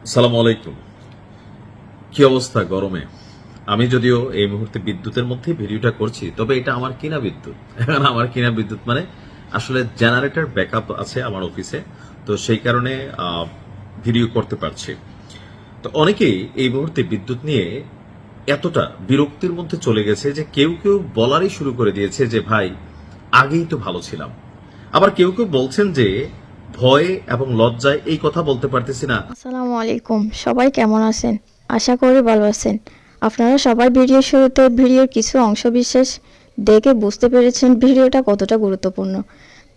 আসসালামু আলাইকুম। কি অবস্থা গরমে? আমি যদিও এই মুহূর্তে বিদ্যুতের মধ্যে ভিডিওটা করছি, তবে এটা আমার কিনা বিদ্যুৎ। এখন আমার কিনা বিদ্যুৎ মানে আসলে জেনারেটর ব্যাকআপ আছে আমার অফিসে, তো সেই কারণে ভিডিও করতে পারছি। তো অনেকেই এই মুহূর্তে বিদ্যুৎ নিয়ে এতটা বিরক্তির মধ্যে চলে গেছে যে কেউ কেউ বলারই শুরু করে দিয়েছে যে ভাই আগেই তো ভালো ছিলাম। আবার কেউ কেউ বলছেন যে ভয়ে এবং লজ্জায় এই কথা বলতে পারতেছি না। আসসালামু আলাইকুম, সবাই কেমন আছেন? আশা করি ভালো আছেন। আপনারা সবাই ভিডিওর শুরুতে ভিডিওর কিছু অংশবিশেষ দেখে বুঝতে পেরেছেন ভিডিওটা কতটা গুরুত্বপূর্ণ।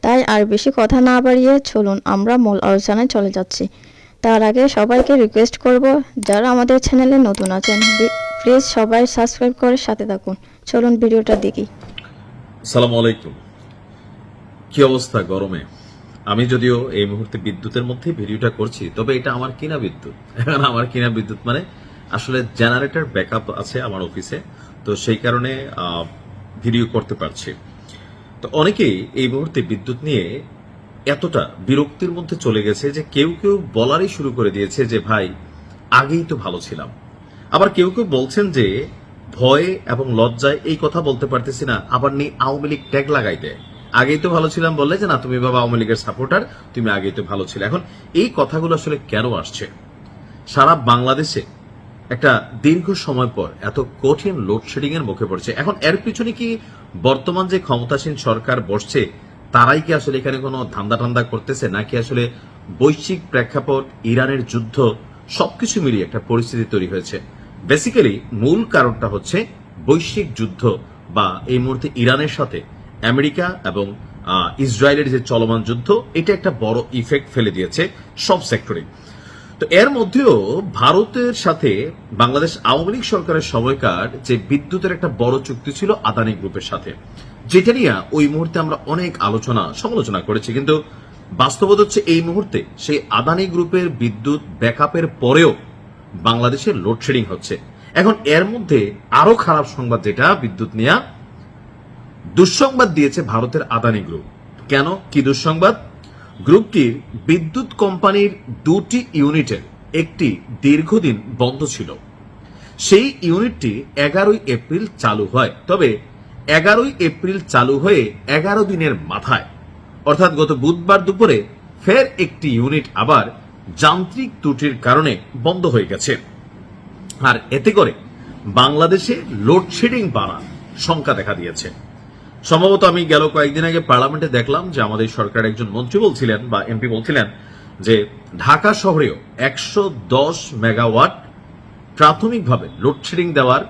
তাই আর বেশি কথা না বাড়িয়ে চলুন আমরা মূল আলোচনায় চলে যাচ্ছি। তার আগে সবাইকে রিকোয়েস্ট করব, যারা আমাদের চ্যানেলে নতুন আছেন প্লিজ সবাই সাবস্ক্রাইব করে সাথে থাকুন। চলুন ভিডিওটা দেখি। আসসালামু আলাইকুম। কি অবস্থা গরমে? আমি যদিও এই মুহূর্তে বিদ্যুতের মধ্যে ভিডিওটা করছি, তবে এটা আমার কিনা বিদ্যুৎ। এখন আমার কিনা বিদ্যুৎ মানে আসলে জেনারেটর ব্যাকআপ আছে আমার অফিসে, তো সেই কারণে ভিডিও করতে পারছি। তো অনেকেই এই মুহূর্তে বিদ্যুৎ নিয়ে এতটা বিরক্তির মধ্যে চলে গেছে যে কেউ কেউ বলারই শুরু করে দিয়েছে যে ভাই আগেই তো ভালো ছিলাম। আবার কেউ কেউ বলছেন যে ভয়ে এবং লজ্জায় এই কথা বলতে পারতেছি না, আবার নেই আওয়ামী লীগ ট্যাগ লাগাইতে। আগেই তো ভালো ছিলাম বললে যে না, তুমি বাবা আওয়ামী লীগের সাপোর্টার, তুমি আগেই তো ভালো ছিলে। এখন এই কথাগুলো আসলে কেন আসছে? সারা বাংলাদেশে একটা দীর্ঘ সময় পর এত কঠিন লোডশেডিং এর মুখে পড়ছে। এখন এর পিছনে কি বর্তমান যে ক্ষমতাসীন সরকার বসছে তারাই কি আসলে এখানে কোনো ধান্দা টান্দা করতেছে, নাকি আসলে বৈশ্বিক প্রেক্ষাপট, ইরানের যুদ্ধ, সবকিছু মিলিয়ে একটা পরিস্থিতি তৈরি হয়েছে? বেসিক্যালি মূল কারণটা হচ্ছে বৈশ্বিক যুদ্ধ, বা এই মুহূর্তে ইরানের সাথে আমেরিকা এবং ইসরায়েলের যে চলমান যুদ্ধ, এটা একটা বড় ইফেক্ট ফেলে দিয়েছে সব সেক্টরে। তো এর মধ্যেও ভারতের সাথে বাংলাদেশ আওয়ামী লীগ সরকারের সময়কার যে বিদ্যুতের একটা বড় চুক্তি ছিল আদানি গ্রুপের সাথে, যেটা নিয়ে ওই মুহূর্তে আমরা অনেক আলোচনা সমালোচনা করেছি, কিন্তু বাস্তবতা হচ্ছে এই মুহূর্তে সেই আদানি গ্রুপের বিদ্যুৎ ব্যাকআপের পরেও বাংলাদেশের লোডশেডিং হচ্ছে। এখন এর মধ্যে আরো খারাপ সংবাদ, যেটা বিদ্যুৎ নিয়ে দুঃসংবাদ দিয়েছে ভারতের আদানি গ্রুপ। কেন, কি দুঃসংবাদ? গ্রুপটির বিদ্যুৎ কোম্পানির দুটি ইউনিটের একটি দীর্ঘদিন বন্ধ ছিল। সেই ইউনিটটি 11 এপ্রিল চালু হয়, তবে 11 এপ্রিল চালু হয়ে 11 দিনের মাথায়, অর্থাৎ গত বুধবার দুপুরে ফের একটি ইউনিট আবার যান্ত্রিক ত্রুটির কারণে বন্ধ হয়ে গেছে। আর এতে করে বাংলাদেশে লোডশেডিং বাড়ার শঙ্কা দেখা দিয়েছে। সম্ভবত আমি গেল কয়েকদিন আগে পার্লামেন্টে দেখলাম যে আমাদের সরকারের একজন মন্ত্রী বলছিলেন বা এমপি বলছিলেন যে ঢাকা শহরেও 110 মেগাওয়াট প্রাথমিকভাবে লোডশেডিং দেওয়ার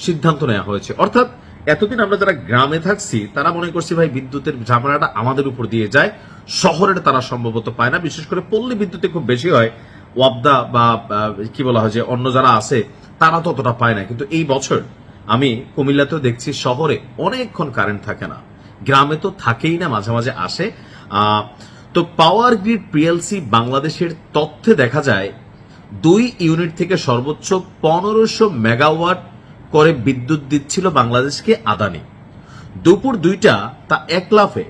সিদ্ধান্ত নেওয়া হয়েছে। অর্থাৎ এতদিন আমরা যারা গ্রামে থাকছি তারা মনে করছি ভাই বিদ্যুতের ঝামেলাটা আমাদের উপর দিয়ে যায়, শহরের তারা সম্ভবত পায় না, বিশেষ করে পল্লী বিদ্যুতে খুব বেশি হয়, ওয়াবদা বা কি বলা হয় যে অন্য যারা আছে তারা তো অতটা পায় না। কিন্তু এই বছর আমি কুমিল্লাতেও দেখছি শহরে অনেকক্ষণ কারেন্ট থাকে না, গ্রামে তো থাকেই না, মাঝে মাঝে আসে। তো পাওয়ার গ্রিড পিএলসি বাংলাদেশের তথ্যে দেখা যায় 2 ইউনিট থেকে সর্বোচ্চ 1500 মেগাওয়াট করে বিদ্যুৎ দিচ্ছিল বাংলাদেশকে আদানি। দুপুর 2টা তা এক লাফে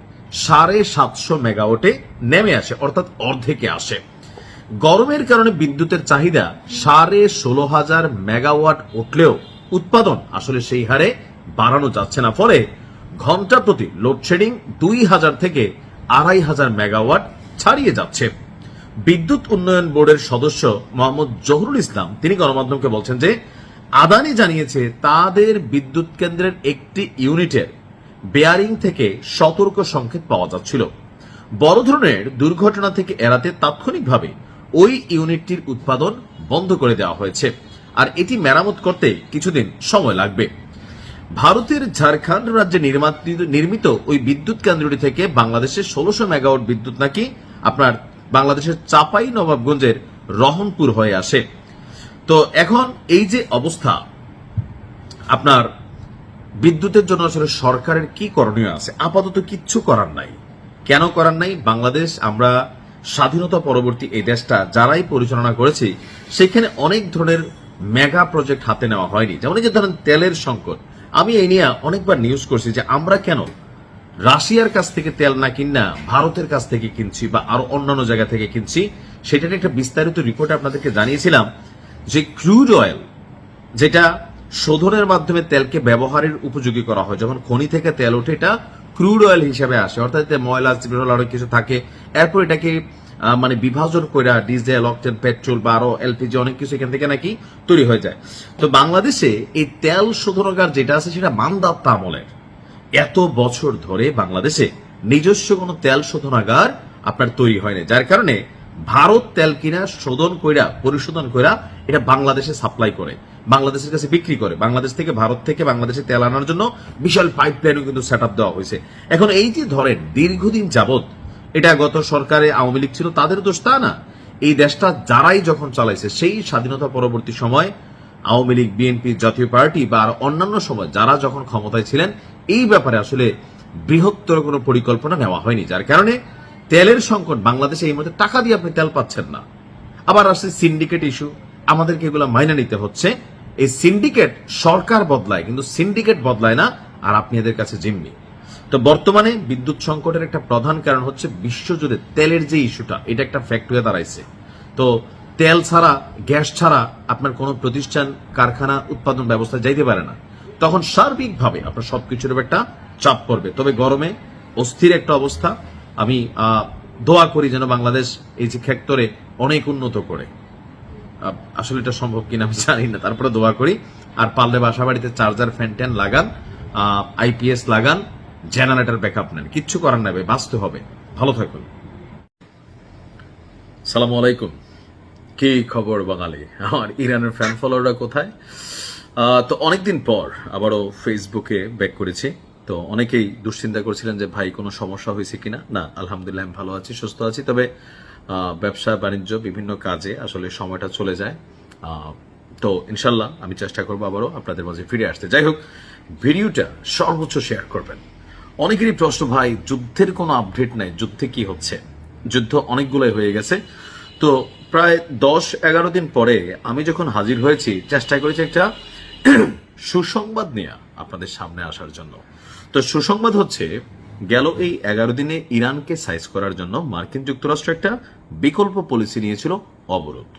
750 মেগাওয়াটে নেমে আসে, অর্থাৎ অর্ধেকে আসে। গরমের কারণে বিদ্যুতের চাহিদা 16,500 মেগাওয়াট উঠলেও উৎপাদন আসলে সেই হারে বাড়ানো যাচ্ছে না, ফলে ঘন্টা প্রতি লোডশেডিং 2000 থেকে 2500 মেগাওয়াট ছাড়িয়ে যাচ্ছে। বিদ্যুৎ উন্নয়ন বোর্ডের সদস্য মোহাম্মদ জহুরুল ইসলাম তিনি গণমাধ্যমকে বলছেন যে আদানি জানিয়েছে তাদের বিদ্যুৎ কেন্দ্রের একটি ইউনিটের বেয়ারিং থেকে সতর্ক সংকেত পাওয়া যাচ্ছিল। বড় ধরনের দুর্ঘটনা থেকে এড়াতে তাৎক্ষণিকভাবে ওই ইউনিটটির উৎপাদন বন্ধ করে দেওয়া হয়েছে, আর এটি মেরামত করতে কিছুদিন সময় লাগবে। ভারতের ঝাড়খণ্ড রাজ্যে নির্মিত ওই বিদ্যুৎ কেন্দ্রটি থেকে বাংলাদেশের 1600 মেগাওয়াট বিদ্যুৎ নাকি আপনার বাংলাদেশের চাপাই নবাবগঞ্জের রহনপুর হয়ে আসে। তো এখন এই যে অবস্থা, আপনার বিদ্যুতের জন্য আসলে সরকারের কি করণীয় আছে? আপাতত কিচ্ছু করার নাই। কেন করার নাই? বাংলাদেশ, আমরা স্বাধীনতা পরবর্তী এই দেশটা যারাই পরিচালনা করেছি সেখানে অনেক ধরনের মেগা প্রজেক্ট হাতে নেওয়া হয়নি। যেমন এই যে ধরেন তেলের সংকট, আমি এই নিয়ে অনেকবার নিউজ করছি যে আমরা কেন রাশিয়ার কাছ থেকে তেল না কিনা ভারতের কাছ থেকে কিনছি বা আরো অন্যান্য জায়গা থেকে কিনছি। সেটার একটা বিস্তারিত রিপোর্ট আপনাদেরকে জানিয়েছিলাম যে ক্রুড অয়েল যেটা শোধনের মাধ্যমে তেলকে ব্যবহারের উপযোগী করা হয়, যখন খনি থেকে তেল ওঠে এটা ক্রুড অয়েল হিসেবে আসে, অর্থাৎ এতে ময়লা চিপড়াল আরো কিছু থাকে, এরপর এটাকে মানে বিভাজন করে ডিজেল, অকটেন, পেট্রোল বা আরো এলপিজি অনেক কিছু এখান থেকে নাকি তৈরি হয়ে যায়। তো বাংলাদেশে এই তেল শোধনাগার যেটা আছে সেটা মান্দাত্তা আমলের। এত বছর ধরে বাংলাদেশে নিজস্ব কোনো তেল শোধনাগার আপনার তৈরি হয়নি, যার কারণে ভারত তেল কিনা শোধন কইরা পরিশোধন কইরা এটা বাংলাদেশে সাপ্লাই করে, বাংলাদেশের কাছে বিক্রি করে। বাংলাদেশ থেকে ভারত থেকে বাংলাদেশে তেল আনার জন্য বিশাল পাইপলাইনও কিন্তু সেট আপ দেওয়া হয়েছে। এখন এই যে ধরেন দীর্ঘদিন যাবত এটা গত সরকারে আওয়ামী লীগ ছিল, তাদের দোষ তা না। এই দেশটা যারাই যখন চালাইছে সেই স্বাধীনতা পরবর্তী সময় আওয়ামী লীগ, বিএনপি, জাতীয় পার্টি বা অন্যান্য সময় যারা যখন ক্ষমতায় ছিলেন এই ব্যাপারে আসলে বৃহত্তর কোনো পরিকল্পনা নেওয়া হয়নি, যার কারণে তেলের সংকট বাংলাদেশে এই মধ্যে টাকা দিয়ে আপনি তেল পাচ্ছেন না। আবার আসছে সিন্ডিকেট ইস্যু, আমাদেরকে এগুলো মাইনে নিতে হচ্ছে। এই সিন্ডিকেট সরকার বদলায় কিন্তু সিন্ডিকেট বদলায় না, আর আপনি এদের কাছে জিম্মি। তো বর্তমানে বিদ্যুৎ সংকটের একটা প্রধান কারণ হচ্ছে বিশ্বজুড়ে তেলের যে ইস্যুটা, এটা একটা ফ্যাক্ট হয়ে দাঁড়াইছে। তো তেল ছাড়া, গ্যাস ছাড়া আপনার কোনো প্রতিষ্ঠান, কারখানা, উৎপাদন ব্যবস্থা যাইতে পারে না। তখন সার্বিকভাবে আপনার সবকিছুর একটা চাপ পড়বে। তবে গরমে অস্থির একটা অবস্থা। আমি দোয়া করি যেন বাংলাদেশ এই যে ক্ষেত্রে অনেক উন্নত করে। আসলে এটা সম্ভব কিনা আমি জানি না, তারপরে দোয়া করি। আর পারলে বাসা বাড়িতে চার্জার, ফ্যান ট্যান লাগান, আইপিএস লাগান, জেনারেটর ব্যাকআপ নেন, কিচ্ছু করার নেবে, বাঁচতে হবে। ভালো থাকুন। সালামু আলাইকুম। কি খবর বাঙালি? আমার ইরানের ফ্যান ফলোয়াররা কোথায়? তো অনেকদিন পর আবারও ফেসবুকে ব্যাক করেছি। তো অনেকেই দুশ্চিন্তা করছিলেন যে ভাই কোনো সমস্যা হয়েছে কিনা। না, আলহামদুলিল্লাহ আমি ভালো আছি, সুস্থ আছি। তবে ব্যবসা বাণিজ্য বিভিন্ন কাজে আসলে সময়টা চলে যায়। তো ইনশাল্লাহ আমি চেষ্টা করবো আবারও আপনাদের মাঝে ফিরে আসতে। যাই হোক, ভিডিওটা সর্বোচ্চ শেয়ার করবেন। অনেকেরই প্রশ্ন, ভাই যুদ্ধের কোনো আপডেট নাই, যুদ্ধে কি হচ্ছে? যুদ্ধ অনেকগুলোই হয়ে গেছে। তো প্রায় 10-11 দিন পরে আমি যখন হাজির হয়েছি, চেষ্টা করেছি একটা সুসংবাদ নিয়ে আপনাদের সামনে আসার জন্য। তো সুসংবাদ হচ্ছে, গেল এই 11 দিনে ইরানকে সাইজ করার জন্য মার্কিন যুক্তরাষ্ট্র একটা বিকল্প পলিসি নিয়েছিল, অবরোধ।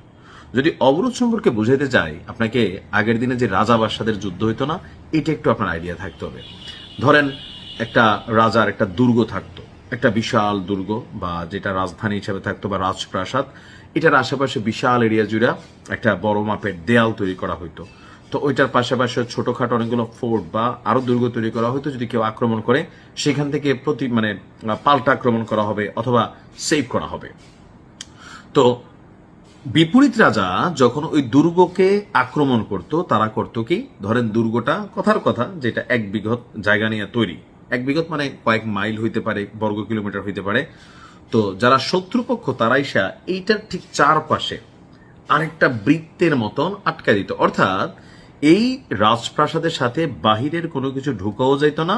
যদি অবরোধ সম্পর্কে বুঝাইতে যাই, আপনাকে আগের দিনে যে রাজা বাদশাদের যুদ্ধ হইতো না, এটা একটু আপনার আইডিয়া থাকতে হবে। ধরেন একটা রাজার একটা দুর্গ থাকতো, একটা বিশাল দুর্গ বা যেটা রাজধানী হিসেবে থাকতো বা রাজপ্রাসাদ, এটার আশেপাশে বিশাল এরিয়া জুড়ে একটা বড় মাপের দেয়াল তৈরি করা হইতো। তো ওইটার পাশাপাশি ছোটখাটো অনেকগুলো ফোর্ট বা আরো দুর্গ তৈরি করা হইতো, যদি কেউ আক্রমণ করে সেখান থেকে পাল্টা আক্রমণ করা হবে অথবা সেভ করা হবে। তো বিপরীত রাজা যখন ওই দুর্গকে আক্রমণ করত, তারা করত কি, ধরেন দুর্গটা কথার কথা যেটা 1 বিঘত জায়গা নিয়ে তৈরি, 1 বিঘত মানে কয়েক মাইল হইতে পারে, বর্গ কিলোমিটার হইতে পারে। তো যারা শত্রুপক্ষ তারা এসে এইটার ঠিক চারপাশে আরেকটা বৃত্তের মতন আটকা দিত। অর্থাৎ এই রাজপ্রাসাদের সাথে বাহিরের কোনো কিছু ঢুকাও যেত না,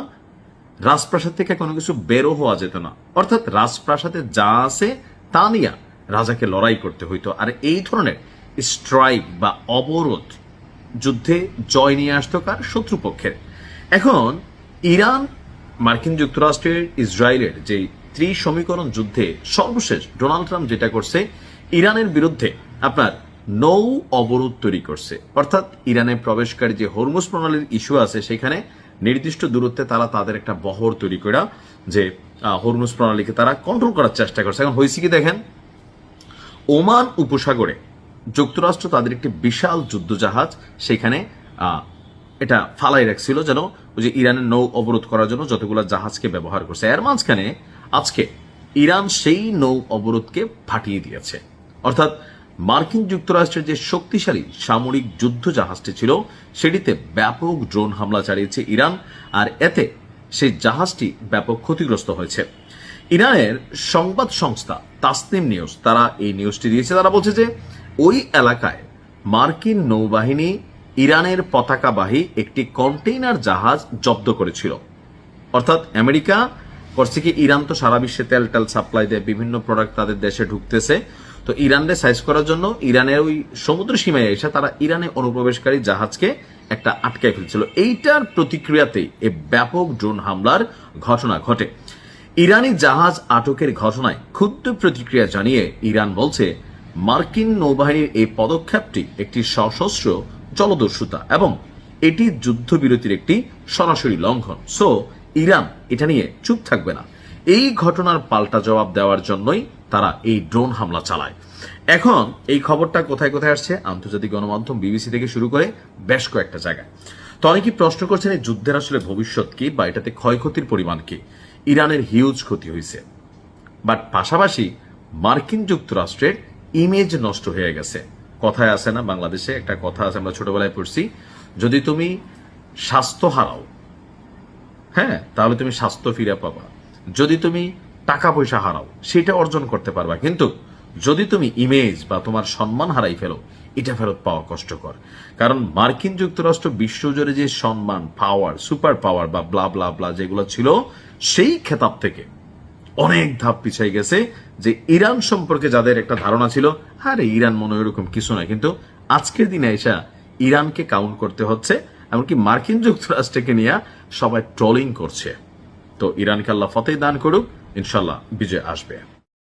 রাজপ্রাসাদ থেকে কোনো কিছু বেরো হওয়া যেত না। অর্থাৎ রাজপ্রাসাদে যা আছে তা নিয়ে রাজাকে লড়াই করতে হইতো। আর এই ধরনের স্ট্রাইক বা অবরোধ যুদ্ধে জয় নিয়ে আসতো কার? শত্রুপক্ষের। এখন ইরান, মার্কিন যুক্তরাষ্ট্রের, ইসরায়েলের যে ত্রিসমীকরণ যুদ্ধে সর্বশেষ ডোনাল্ড ট্রাম্প যেটা করছে, ইরানের বিরুদ্ধে আপনার নৌ অবরোধ তৈরি করছে। অর্থাৎ ইরানে প্রবেশকারী যে হরমুজ প্রণালীর ইস্যু আছে, সেখানে নির্দিষ্ট দূরত্বে তারা তাদের একটা বহর তৈরি করে যে হরমুজ প্রণালীকে তারা কন্ট্রোল করার চেষ্টা করছে। এখন হয়েছে কি দেখেন, ওমান উপসাগরে যুক্তরাষ্ট্র তাদের একটি বিশাল যুদ্ধজাহাজ সেখানে এটা ফালাই রাখছিল, যেন ওই যে ইরানের নৌ অবরোধ করার জন্য যতগুলো জাহাজকে ব্যবহার করছে। এর মাঝখানে আজকে ইরান সেই নৌ অবরোধকে ফাটিয়ে দিয়েছে। অর্থাৎ মার্কিন যুক্তরাষ্ট্রের যে শক্তিশালী সামরিক যুদ্ধ জাহাজটি ছিল, সেটিতে ব্যাপক ড্রোন হামলা চালিয়েছে ইরান, আর এতে সেই জাহাজটি ব্যাপক ক্ষতিগ্রস্ত হয়েছে। ইরানের সংবাদ সংস্থা তাসনিম নিউজ তারা এই নিউজটি দিয়েছে। তারা বলছে যে ওই এলাকায় মার্কিন নৌবাহিনী ইরানের পতাকাবাহী একটি কন্টেইনার জাহাজ জব্দ করেছিল। অর্থাৎ আমেরিকা করছে কি, ইরান তো সারা বিশ্বে তেল সাপ্লাই দেয়, বিভিন্ন প্রোডাক্ট তাদের দেশে ঢুকতেছে। তো ইরানকে সাইজ করার জন্য ইরানের ওই সমুদ্র সীমায় এসে তারা ইরানে অনুপ্রবেশকারী জাহাজকে একটা আটকায় ফেলছিল। এইটার প্রতিক্রিয়াতেই এই ব্যাপক ড্রোন হামলার ঘটনা ঘটে। ইরানি জাহাজ আটকের ঘটনায় ক্ষুব্ধ প্রতিক্রিয়া জানিয়ে ইরান বলছে, মার্কিন নৌবাহিনীর এই পদক্ষেপটি একটি সশস্ত্র জলদস্যুতা এবং এটি যুদ্ধবিরতির একটি সরাসরি লঙ্ঘন। সো ইরান এটা নিয়ে চুপ থাকবে না। এই ঘটনার পাল্টা জবাব দেওয়ার জন্যই তারা এই ড্রোন হামলা চালায়। এখন এই খবরটা কোথায় কোথায় আসছে, আন্তর্জাতিক গণমাধ্যম বিবিসি থেকে শুরু করে বেশ কয়েকটা জায়গায়। তো অনেকেই প্রশ্ন করছেন এই যুদ্ধের আসলে ভবিষ্যৎ কি বা এটাতে ক্ষয়ক্ষতির পরিমাণ কি। ইরানের হিউজ ক্ষতি হয়েছে, বাট পাশাপাশি মার্কিন যুক্তরাষ্ট্রের ইমেজ নষ্ট হয়ে গেছে। কথায় আছে না, বাংলাদেশে একটা কথা আছে, আমরা ছোটবেলায় পড়ছি, যদি তুমি স্বাস্থ্য হারাও, হ্যাঁ, তাহলে তুমি স্বাস্থ্য ফিরে পাবা। যদি তুমি টাকা পয়সা হারাও, সেটা অর্জন করতে পারবা, কিন্তু যদি তুমি ইমেজ বা তোমার সম্মান হারাই ফেলো, এটা ফেরত পাওয়া কষ্টকর। কারণ মার্কিন যুক্তরাষ্ট্র বিশ্বজুড়ে যে সম্মান, পাওয়ার, সুপার পাওয়ার বা ব্লা ব্লা ব্লা যেগুলো ছিল, সেই খেতাব থেকে অনেক ধাপ পিছাই গেছে। যে ইরান সম্পর্কে যাদের একটা ধারণা ছিল, আরে ইরান মনে হয় এরকম কিছু নয়, কিন্তু আজকের দিনে এসে ইরানকে কাউন্ট করতে হচ্ছে, এমনকি মার্কিন যুক্তরাষ্ট্রকে নিয়ে সবাই ট্রলিং করছে। তো ইরানকে আল্লাহ ফতেহ দান করুক, ইনশাল্লাহ বিজয় আসবে।